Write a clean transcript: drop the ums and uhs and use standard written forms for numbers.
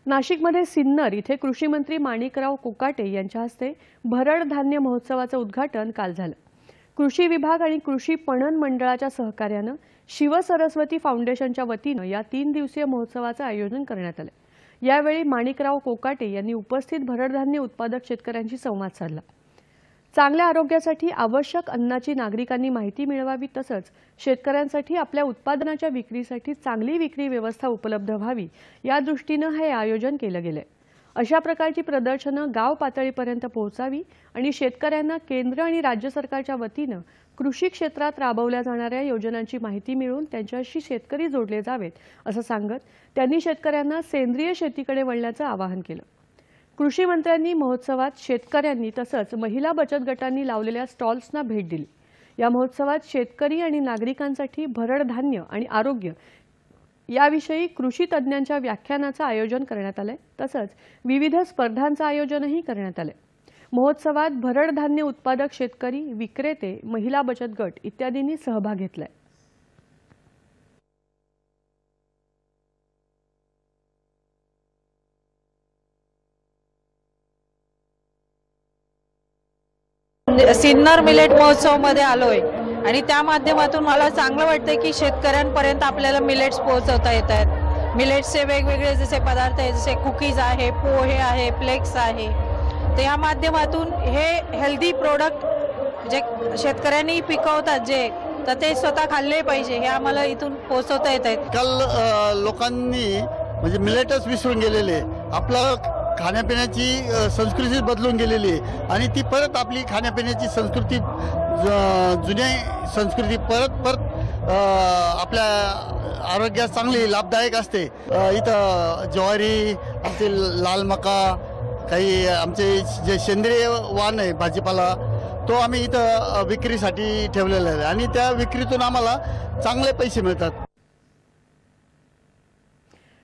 नाशिकमध्ये सिन्नर इथे कृषी मंत्री माणिकराव कोकाटे यांच्या हस्ते भरड धान्य महोत्सवाचं उद्घाटन काल झालं। कृषी विभाग आणि कृषी पणन मंडळाच्या सहकार्यानं शिवसरस्वती फाउंडेशनच्या वतीनं या 3 दिवसीय महोत्सवाचं आयोजन करण्यात आलं। यावेळी माणिकराव कोकाटे यांनी उपस्थित भरड धान्य उत्पादक शेतकऱ्यांशी संवाद साधला। चांगल्या आरोग्यासाठी आवश्यक अन्नाची नागरिकांनी माहिती मिळवावी, तसंच शेतकऱ्यांसाठी आपल्या उत्पादनाच्या विक्रीसाठी चांगली विक्री व्यवस्था उपलब्ध व्हावी या दृष्टीनं हे आयोजन केलं गेलंय। अशा प्रकारची प्रदर्शनं गाव पातळीपर्यंत पोहोचावी आणि शेतकऱ्यांना केंद्र आणि राज्य सरकारच्या वतीनं कृषी क्षेत्रात राबवल्या जाणाऱ्या योजनांची माहिती मिळून त्यांच्याशी शेतकरी जोडले जावेत, असं सांगत त्यांनी शेतकऱ्यांना सेंद्रिय शेतीकडे वळण्याचं आवाहन केलं। कृषी मंत्र्यांनी महोत्सवात शेतकऱ्यांनी तसंच महिला बचत गटांनी लावलेल्या स्टॉल्सना भेट दिली। या महोत्सवात शेतकरी आणि नागरिकांसाठी भरड धान्य आणि आरोग्य याविषयी कृषी तज्ज्ञांच्या व्याख्यानाचं आयोजन करण्यात आलंय, तसंच विविध स्पर्धांचं आयोजनही करण्यात आलंय। महोत्सवात भरड धान्य उत्पादक शेतकरी, विक्रेते, महिला बचत गट इत्यादींनी सहभाग घेतलाय। सिन्नर मिलेट महोत्सव मध्ये आलोय आणि त्या माध्यमातून मला चांगलं वाटतं की शेतकऱ्यांपर्यंत आपल्याला मिलेट्स पोहोचवता येत आहेत। मिलेट्सचे वेगवेगळे जसे पदार्थ आहेत, जसे कुकीज आहे, पोहे आहे, फ्लेक्स आहे, तर या माध्यमातून हे हेल्दी प्रोडक्ट जे शेतकऱ्यांनी पिकवतात जे तर ते स्वतः खाल्ले पाहिजे हे आम्हाला इथून पोहोचवता येत आहेत। काल लोकांनी म्हणजे मिलेटच विसरून गेलेले, आपलं खाण्यापिण्याची संस्कृती बदलून गेलेली आहे आणि ती परत आपली खाण्यापिण्याची संस्कृती जुन्या संस्कृती परत आपल्या आरोग्यास चांगली लाभदायक असते। इथं ज्वारी, आमचे लाल मका, काही आमचे जे सेंद्रिय वाण आहे भाजीपाला तो आम्ही इथं विक्रीसाठी ठेवलेला आहे आणि त्या विक्रीतून आम्हाला चांगले पैसे मिळतात।